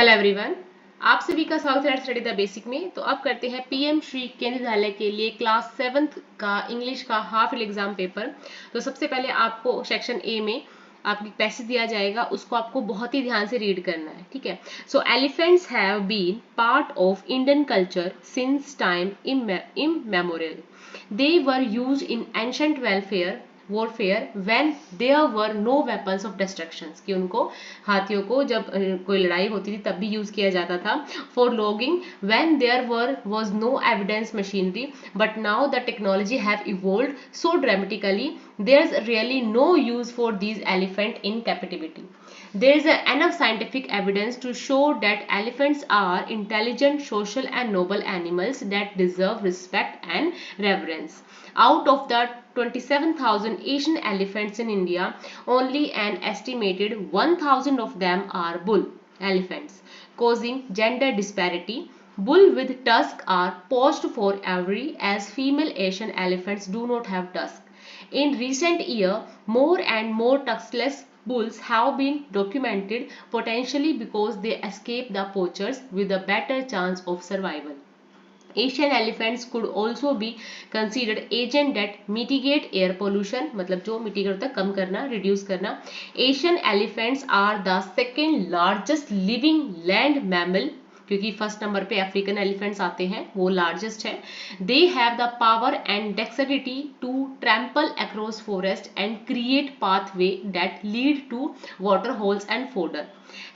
Hello everyone, आप सभी का स्वागत है स्टडी द बेसिक में। तो अब करते हैं पीएम श्री केंद्रीय विद्यालय के लिए क्लास 7th का इंग्लिश का हाफ ईयर एग्जाम पेपर। तो सबसे पहले आपको सेक्शन ए में आपकी पैसेज दिया जाएगा, उसको आपको बहुत ही ध्यान से रीड करना है, ठीक है। So elephants have been part of Indian culture since time immemorial. They were used in ancient welfare warfare when there were no weapons of destructions, कि उनको हाथियों को जब कोई लड़ाई होती थी तब भी यूज किया जाता था। For logging when there was no evidence machinery, but now the technology have evolved so dramatically there's really no use for these elephant in captivity. There is enough scientific evidence to show that elephants are intelligent, social and noble animals that deserve respect and reverence. Out of the 27,000 Asian elephants in India, only an estimated 1,000 of them are bull elephants, causing gender disparity. Bull with tusks are poached for ivory as female Asian elephants do not have tusks. In recent years, more and more tuskless bulls have been documented, potentially because they escape the poachers with a better chance of survival. Asian elephants could also be considered agent that mitigate air pollution, मतलब जो mitigate होता है कम करना, reduce करना. Asian elephants are the second largest living land mammal, क्योंकि first number पे African elephants आते हैं, वो लार्जेस्ट है. They have the power and dexterity to trample across forest and create pathway that lead to water holes and fodder,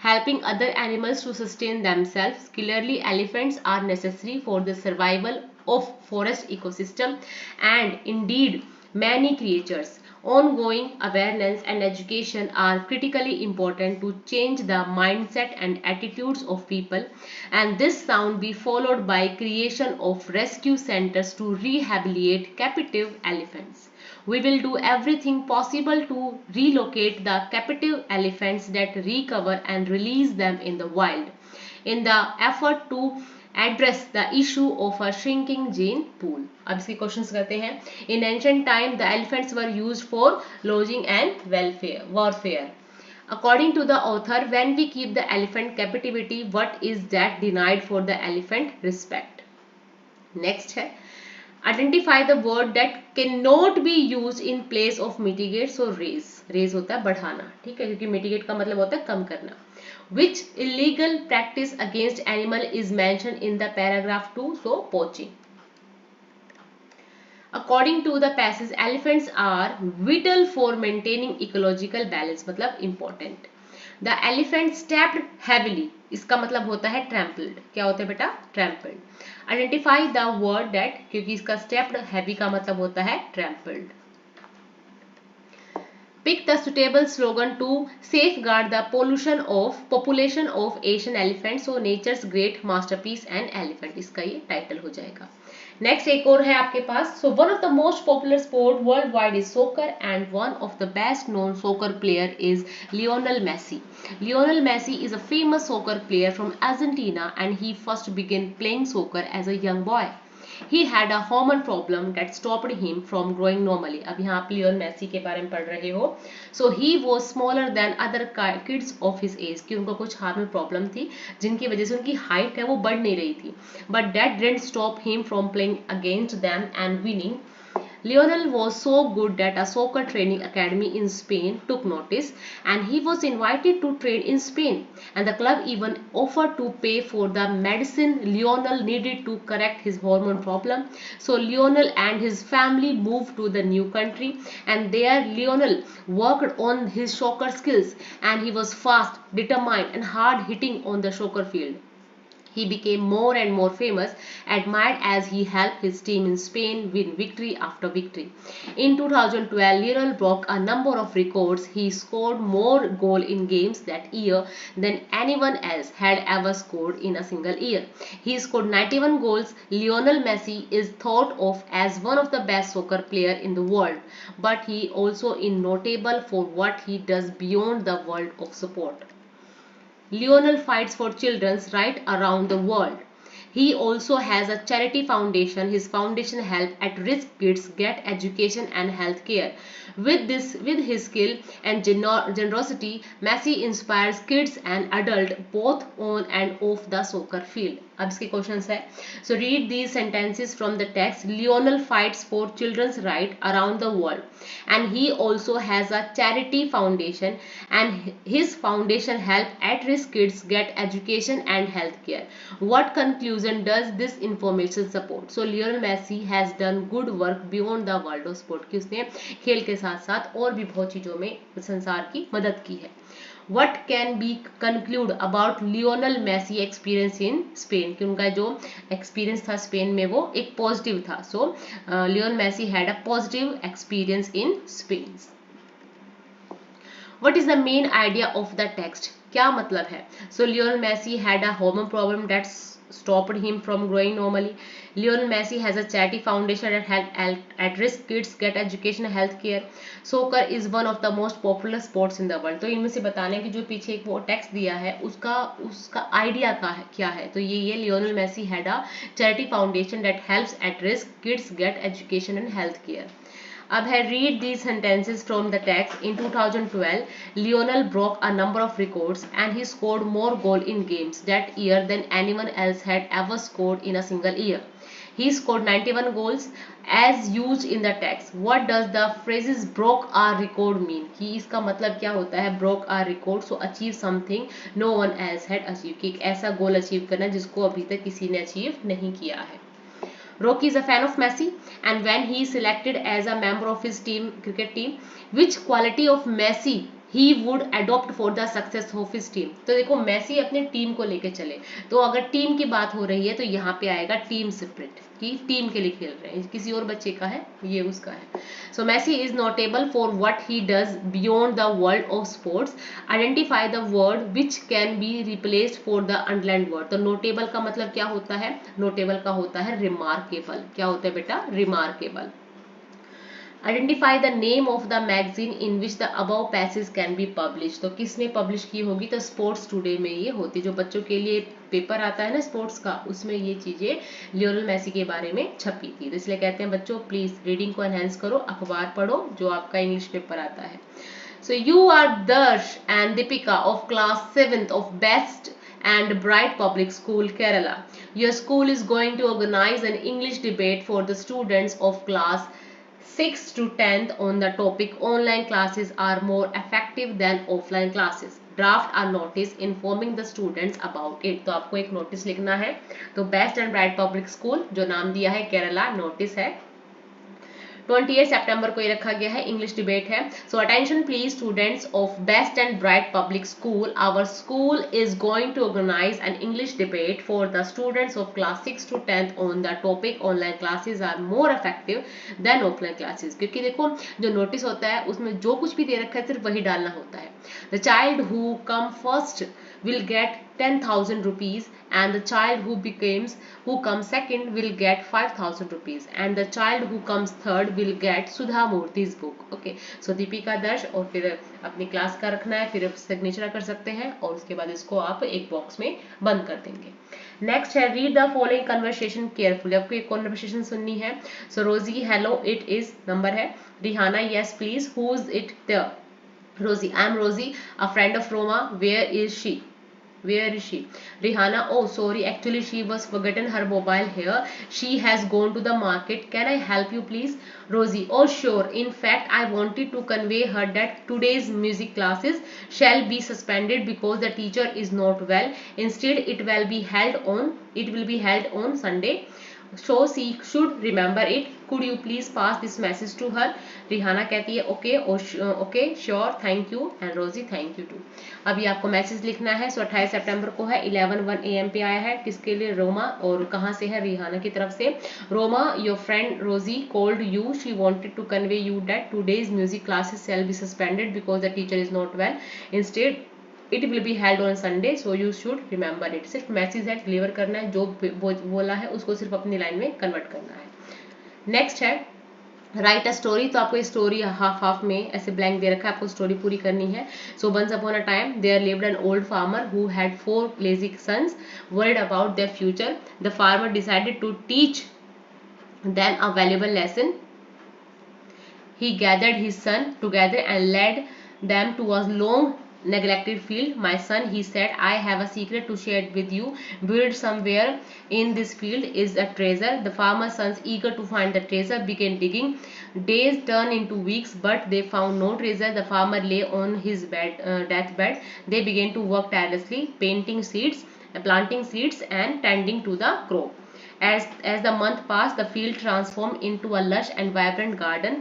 helping other animals to sustain themselves. Clearly, elephants are necessary for the survival of forest ecosystem and indeed many creatures. Ongoing awareness and education are critically important to change the mindset and attitudes of people, and this sound be followed by creation of rescue centers to rehabilitate captive elephants. We will do everything possible to relocate the captive elephants that recover and release them in the wild, in the effort to address the issue of a shrinking gene pool. अब इसके questions करते हैं. In ancient time, the elephants were used for lodging and warfare. According to the author, when we keep the elephant captivity, what is that denied for the elephant respect? Next है, identify the word that can not be use in place of mitigate. So raise होता है बढ़ाना, ठीक है, क्योंकि mitigate का मतलब होता है कम करना. Which illegal practice against animal is mention in the paragraph 2. So poaching. According to the passage, elephants are vital for maintaining ecological balance, मतलब important. The elephant stepped heavily, इसका मतलब होता है ट्रैम्पल्ड. क्या होता है बेटा? Trampled. Identify the word that, क्योंकि इसका स्टेप्ड हैवी का मतलब होता है trampled. Pick the suitable slogan to safeguard the population of Asian elephants. So nature's great masterpiece and elephant, इसका ये टाइटल हो जाएगा. नेक्स्ट एक और है आपके पास. So one of the most popular sport world wide is soccer and one of the best known soccer player is Lionel Messi. Lionel Messi is a famous soccer player from Argentina and he first began playing soccer as a young boy. He had a hormone problem that stopped him from growing normally. अब यहाँ आप Lionel Messi के बारे में पढ़ रहे हो. So he was smaller than other kids of his age, कि उनको कुछ हार्मोन प्रॉब्लम थी जिनकी वजह से उनकी हाइट है वो बढ़ नहीं रही थी. But that didn't stop him from playing against them and winning. Lionel was so good that a soccer training academy in Spain took notice and he was invited to train in Spain, and the club even offered to pay for the medicine Lionel needed to correct his hormone problem. So Lionel and his family moved to the new country, and there Lionel worked on his soccer skills, and he was fast, determined and hard hitting on the soccer field. He became more and more famous, admired as he helped his team in Spain win victory after victory. In 2012, Lionel broke a number of records. He scored more goals in games that year than anyone else had ever scored in a single year. He scored 91 goals. Lionel Messi is thought of as one of the best soccer players in the world, but he also is notable for what he does beyond the world of sport. Lionel fights for children's rights around the world. He also has a charity foundation. His foundation help at risk kids get education and health care. With his skill and generosity, Messi inspires kids and adults both on and off the soccer field. अब इसके questions है. So read these sentences from the text. Lionel fights for children's right around the world, and he also has a charity foundation, and his foundation help at-risk kids get education and health care. What conclusion does this information support? So Lionel Messi has done good work beyond the world of sport, कि उसने खेल के साथ साथ और भी बहुत चीजों में संसार की मदद की है. What can be conclude about Lionel Messi experience in Spain? कि उनका जो एक्सपीरियंस था स्पेन में वो एक पॉजिटिव था. सो Lionel Messi had a positive experience in Spain. What is the main idea of the text? क्या मतलब है? So Lionel Messi had a hormone problem that stopped him from growing normally. Lionel Messi has a charity foundation that help at-risk kids get education and health care. Soccer is one of the most popular sports in the world. तो इनमें से बताने कि जो पीछे एक वो text दिया है उसका आइडिया क्या है. तो ये Lionel Messi had a charity foundation that helps at-risk kids get education and health care. अब है read these sentences from the text. In 2012, Lionel broke a number of records and he scored more goals in games that year than anyone else had ever scored in a single year. He scored 91 goals as used in the text. What does the phrases broke a record mean? कि इसका मतलब क्या होता है broke a record? So achieve something no one else had achieved. कि एक ऐसा goal achieve करना जिसको अभी तक किसी ने अचीव नहीं किया है. Rocky is a fan of Messi, and when he is selected as a member of his cricket team, which quality of Messi he would adopt for the success of his team? तो देखो मैसी अपने team को लेके चले, तो अगर team की बात हो रही है तो यहाँ पे आएगा टीम स्पिरिट, कि टीम के लिए खेल रहे हैं, किसी और बच्चे का है, ये उसका है. So Messi is notable for what he does beyond the world of sports. Identify the word which can be replaced for the underlined word. तो नोटेबल का मतलब क्या होता है? नोटेबल का होता है रिमार्केबल. क्या होता है बेटा? Remarkable. Identify the name of the magazine in which the above passage can be publish. तो किसने पब्लिश की होगी? तो स्पोर्ट्स टुडे में ये होती, जो बच्चों के लिए पेपर आता है ना स्पोर्ट्स का, उसमें ये चीजें लियोनेल मेसी के बारे में छपी थी. तो इसलिए कहते हैं बच्चों प्लीज रीडिंग को एनहेंस करो, अखबार पढ़ो जो आपका इंग्लिश पेपर आता है. सो यू आर दर्श and Deepika of class 7th of Best and Bright Public School, Kerala. Your school is going to organize an English debate for the students of class 6th to 10th on the topic online classes are more effective than offline classes. Draft a notice informing the students about it. तो आपको एक notice लिखना है. तो best and Bright public school जो नाम दिया है केरला, नोटिस है. 28 सितंबर को ये रखा गया है, इंग्लिश डिबेट है. So attention please students of Best and Bright public school. Our school is going to organise an English debate for the students of class 6 to 10th on the topic online classes are more effective than offline classes. क्योंकि देखो जो notice होता है उसमें जो कुछ भी दे रखा है सिर्फ वही डालना होता है. The child who come first will get 10,000 rupees and the child who comes second will get 5,000 rupees and the child who comes third will get Sudha Murthy's book. Okay, so Deepika दर्श और फिर अपनी क्लास का रखना है, फिर signature कर सकते हैं और उसके बाद इसको आप एक बॉक्स में बंद कर देंगे. नेक्स्ट है read the following conversation carefully. आपको एक कन्वर्सेशन सुननी है. So Rosie hello it is number है. Rihanna yes please. Who is it there? Rosie, I am Rosie, a friend of Roma. Where is she? Rihanna, oh sorry, actually she was forgotten her mobile here. She has gone to the market. Can I help you please? Rosie, oh sure. In fact, I wanted to convey her that today's music classes shall be suspended because the teacher is not well. Instead, it will be held on Sunday. So she should remember it. Could you please pass this message to her? Rihanna कहती है okay sure thank you and Rosie thank you too. अभी आपको message लिखना है. सो 28 सितंबर को है, 11:01 AM पे आया है. किसके लिए? रोमा. और कहाँ से है? रिहाना की तरफ से. Roma, your friend Rosie called you. She wanted to convey you that today's music classes shall be suspended because the teacher is not well. Instead it will be held on Sunday so you should remember it. सिर्फ message है, deliver करना है, जो बोला है उसको सिर्फ अपनी लाइन में कन्वर्ट करना है. नेक्स्ट है राइट अ स्टोरी, तो आपको स्टोरी हाफ हाफ में ऐसे ब्लैंक दे रखा है, आपको स्टोरी पूरी करनी है. So once upon a time there lived an old farmer who had 4 lazy sons. Worried about their future, the farmer decided to teach them a valuable lesson. He gathered his son together and led them to a long neglected field. My son, he said, I have a secret to share with you. Buried somewhere in this field is a treasure. The farmer's sons, eager to find the treasure, began digging. Days turned into weeks, but they found no treasure. The farmer lay on his deathbed. They began to work tirelessly, planting seeds, and tending to the crop. As the month passed, the field transformed into a lush and vibrant garden.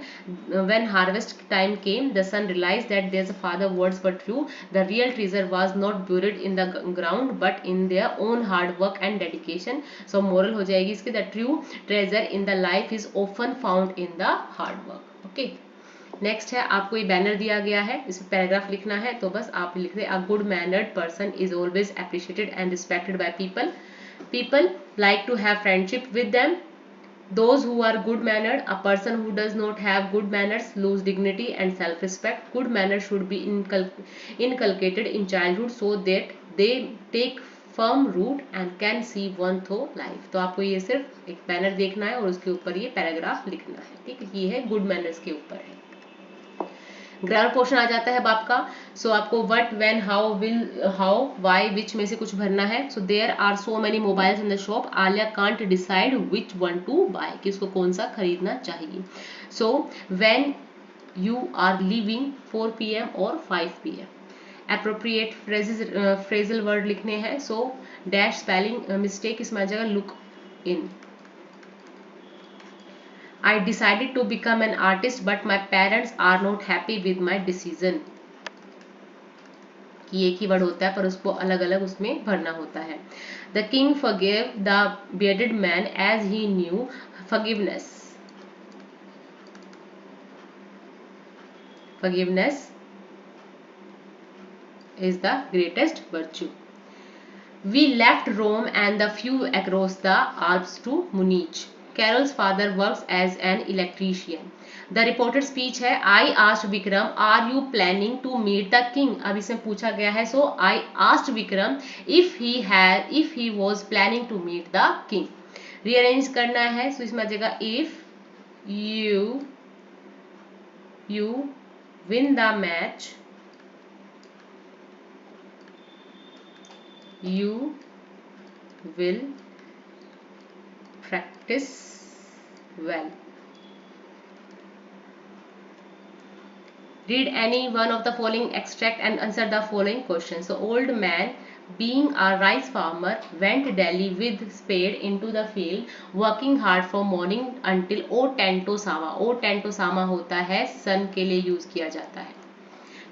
When harvest time came, the son realized that their father's words were true. The real treasure was not buried in the ground, but in their own hard work and dedication. So moral हो जाएगी इसकी, the true treasure in the life is often found in the hard work. Okay. Next है, आपको ये banner दिया गया है, इसमें पैराग्राफ लिखना है, तो बस आप लिख दे a good mannered person is always appreciated and respected by people. People like to have friendship with them. Those who are good mannered, a person who does not have good manners lose dignity and self respect. Good manners should be inculcated in childhood so that they take firm root and can see one through life. तो आपको ये सिर्फ एक banner देखना है और उसके ऊपर ये पैराग्राफ लिखना है. ठीक है, ये है गुड मैनर्स के ऊपर है. ग्रामर पोर्शन आ जाता है अब आपका. सो आपको what, when, how, will, how, why, which में से कुछ भरना है. So there are so many mobiles in the shop. Alia can't decide which one to buy, कि उसको कौन सा खरीदना चाहिए. So when you are leaving 4 PM और 5 PM. अप्रोप्रिएट फ्रेजल वर्ड लिखने हैं. सो डैश स्पेलिंग मिस्टेक इसमें आ जाएगा look in. I decided to become an artist, but my parents are not happy with my decision. कि एक ही word होता है पर उसको अलग अलग उसमें भरना होता है. The king forgave the bearded man as he knew forgiveness. Forgiveness is the greatest virtue. We left Rome and the flew across the Alps to Munich. Carol's father works as an electrician. The reported speech है I asked Vikram, are you planning to meet the king? अब इसमें पूछा गया है, so I asked Vikram if he was planning to meet the king. Rearrange करना है, so इसमें आ जाएगा if you win the match, you will practice well. Read any one of the following extract and answer the following questions. So old man, being a rice farmer, went daily with spade into the field, working hard from morning until O10 to Sama. O10 to Sama होता है सन के लिए use किया जाता है.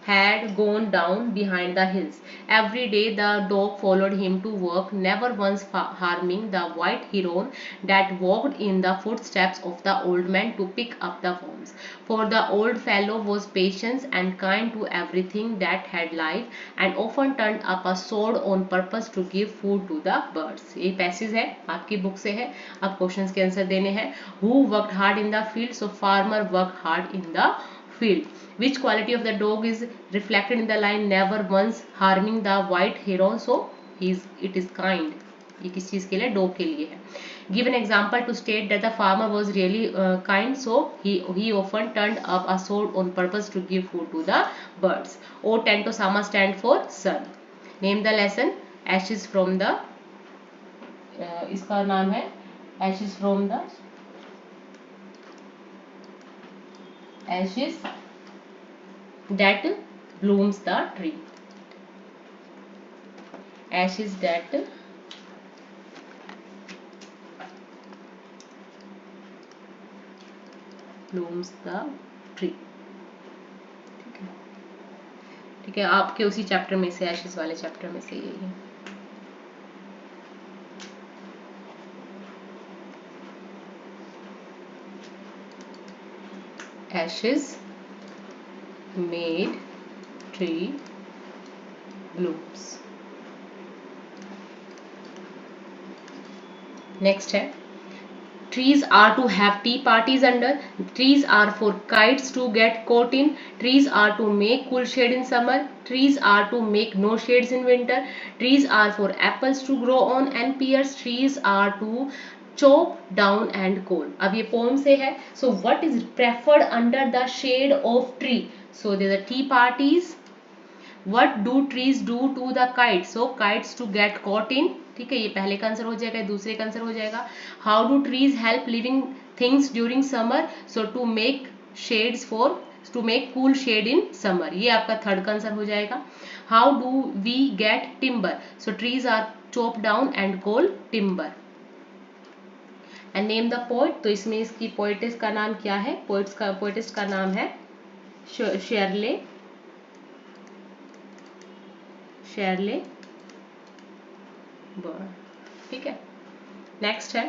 Had gone down behind the hills. Every day the dog followed him to work, never once harming the white heron that walked in the footsteps of the old man to pick up the worms. For the old fellow was patient and kind to everything that had life, and often turned up a sword on purpose to give food to the birds. ये passage है आपकी book से है. अब questions के answer देने हैं. Who worked hard in the field? So farmer worked hard in the field. Which quality of the dog is reflected in the line never once harming the white heron? So it is kind. ये किस चीज के लिए? Dog के लिए है. Give an example to state that the farmer was really kind, so he often turned up a sword on purpose to give food to the birds. O10 to Sama stand for sun. Name the lesson. Ashes from the इसका नाम है ashes from the ashes that blooms the tree. Ashes that blooms the tree. ठीक है, आपके उसी chapter में से, ashes वाले चैप्टर में से यही है. Ashes made tree blooms. Next है Trees are to have tea parties under. Trees are for kites to get caught in. Trees are to make cool shade in summer. Trees are to make no shades in winter. Trees are for apples to grow on and pears. Trees are to chop down and cool. अब ये poem से है. So what is preferred under the shade of tree? So there are tea parties. What do trees do to the kites? So kites to get caught in. ठीक है, ये पहले का answer हो जाएगा, दूसरे का आंसर हो जाएगा. How do trees help living things during summer? So to make shades for, to make cool shade in summer. ये आपका थर्ड का आंसर हो जाएगा. How do we get timber? So trees are chopped down and called timber. And name the poet. तो इसमें इसकी poet's का नाम क्या है? पोएटिस्ट का नाम है शेरले बर्न. ठीक है. नेक्स्ट है,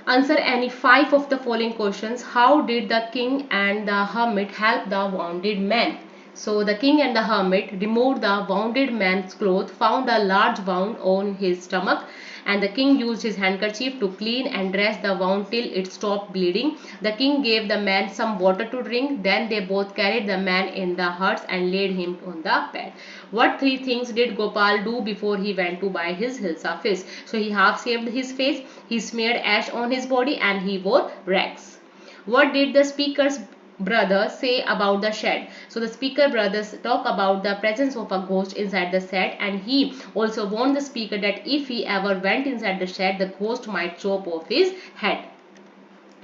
answer any 5 of the following questions. How did the king and the hermit help the wounded man? So the king and the hermit removed the wounded man's cloth, found a large wound on his stomach, and the king used his handkerchief to clean and dress the wound till it stopped bleeding. The king gave the man some water to drink. Then they both carried the man in the huts and laid him on the bed. What 3 things did Gopal do before he went to buy his hilsa fish? So he half shaved his face, he smeared ash on his body, and he wore rags. What did the speaker's brother say about the shed? So the speaker brothers talk about the presence of a ghost inside the shed, and he also warned the speaker that if he ever went inside the shed, the ghost might chop off his head.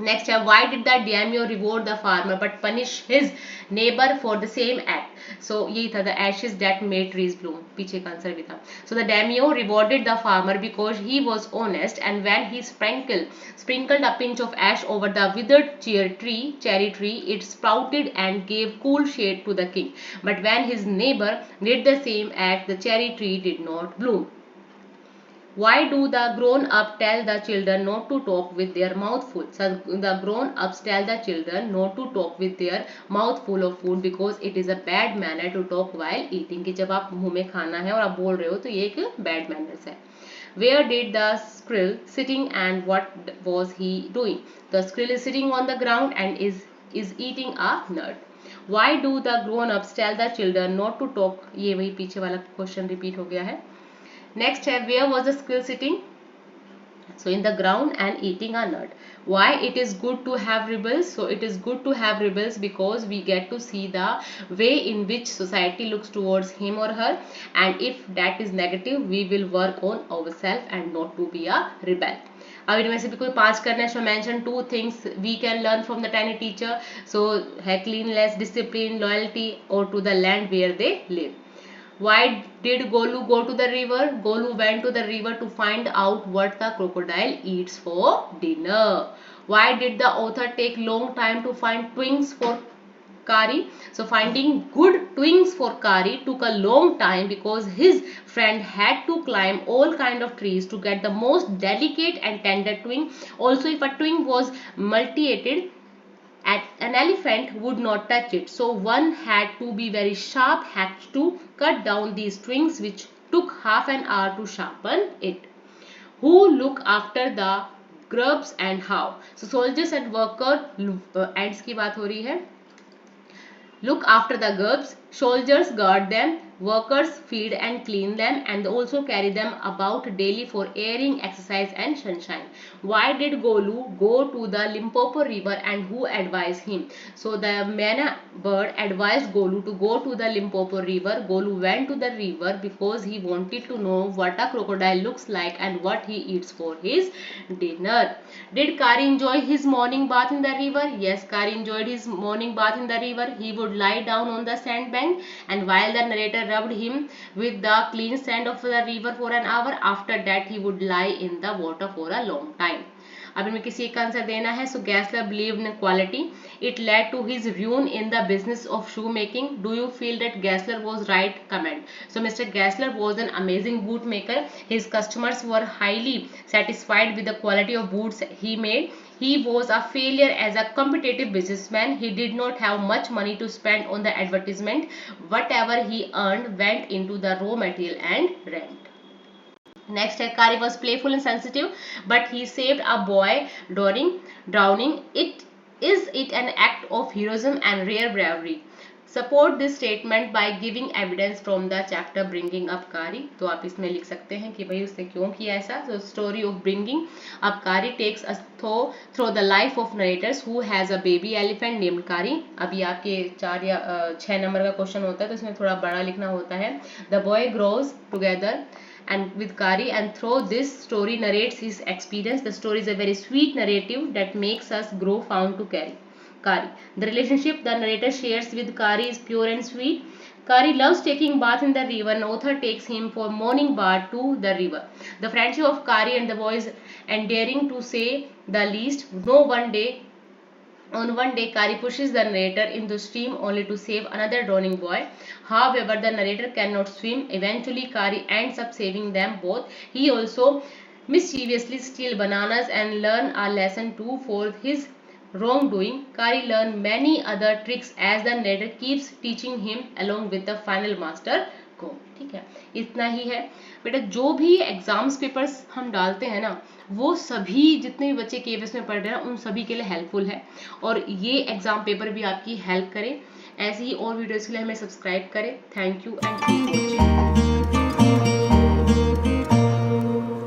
Next है, why did the daimyo reward the farmer but punish his neighbor for the same act? So यही था, the ashes that made trees bloom. पीछे का answer भी था. So the daimyo rewarded the farmer because he was honest, and when he sprinkled a pinch of ash over the withered cherry tree, it sprouted and gave cool shade to the king. But when his neighbor did the same act, the cherry tree did not bloom. Why do the grown-up tell the children not to talk with their mouth full? So the grown-ups tell the children not to talk with their mouth full of food because it is a bad manner to talk while eating. कि जब आप मुंह में खाना है और आप बोल रहे हो तो ये एक bad manners है. Where did the squirrel sitting and what was he doing? The squirrel is sitting on the ground and is eating a nut. Why do the grown-ups tell the children not to talk? ये वही पीछे वाला question repeat हो गया है. Next है, where was the squirrel sitting? So in the ground and eating a nut. Why it is good to have rebels? So it is good to have rebels because we get to see the way in which society looks towards him or her, and if that is negative, we will work on ourselves and not to be a rebel. अब इनमें से भी कोई 5 करना है. So mention 2 things we can learn from the tiny teacher. So है cleanliness, discipline, loyalty, or to the land where they live. Why did Golu go to the river? Golu went to the river to find out what the crocodile eats for dinner. Why did the author take long time to find twigs for Kari? So finding good twigs for Kari took a long time because his friend had to climb all kind of trees to get the most delicate and tender twig. Also, if a twig was multi-headed, an elephant would not touch it. So one had to be very sharp, had to cut down these twigs, which took half an hour to sharpen it. Who look after the grubs and how? So soldiers and workers, ants की बात हो रही है. Look after the grubs. Soldiers guard them, workers feed and clean them, and also carry them about daily for airing, exercise, and sunshine. Why did Golu go to the Limpopo river, and who advised him? So the Mena bird advised Golu to go to the Limpopo river. Golu went to the river because he wanted to know what a crocodile looks like and what he eats for his dinner. Did Kari enjoy his morning bath in the river? Yes, Kari enjoyed his morning bath in the river. He would lie down on the sandbank, and while the narrator rubbed him with the clean sand of the river for an hour, after that he would lie in the water for a long time. अब इनमें किसी एक का answer देना है. So Gessler believed in quality. It led to his ruin in the business of shoemaking. Do you feel that Gessler was right? Comment. So Mr. Gessler was an amazing boot maker. His customers were highly satisfied with the quality of boots he made. He was a failure as a competitive businessman. He did not have much money to spend on the advertisement. Whatever he earned went into the raw material and rent. Next है Kari was playful and sensitive, but he saved a boy during drowning. Is it an act of heroism and rare bravery? Support this statement by giving evidence from the chapter bringing up Kari. तो आप इसमें लिख सकते हैं कि भाई उसने क्यों किया ऐसा. So story of bringing up Kari takes us through the life of narrators who has a baby elephant named Kari. अभी आपके 4 या 6 नंबर का क्वेश्चन होता है तो इसमें थोड़ा बड़ा लिखना होता है. The boy grows together and with Kari, and through this story narrates his experience. The story is a very sweet narrative that makes us grow fond to Kari. The relationship the narrator shares with Kari is pure and sweet. Kari loves taking bath in the river and author takes him for morning bath to the river. The friendship of Kari and the boy is endearing to say the least. On one day, Kari pushes the narrator in the stream only to save another drowning boy. However, the narrator cannot swim. Eventually, Kari ends up saving them both. He also mischievously steals bananas and learns a lesson too for his wrongdoing. Kari learns many other tricks as the narrator keeps teaching him along with the final master को. ठीक है, इतना ही है बेटा. जो भी exams papers हम डालते हैं ना, वो सभी जितने भी बच्चे केवीएस में पढ़ रहे हैं उन सभी के लिए हेल्पफुल है, और ये एग्जाम पेपर भी आपकी हेल्प करे. ऐसे ही और वीडियोस के लिए हमें सब्सक्राइब करें. Thank you and keep watching.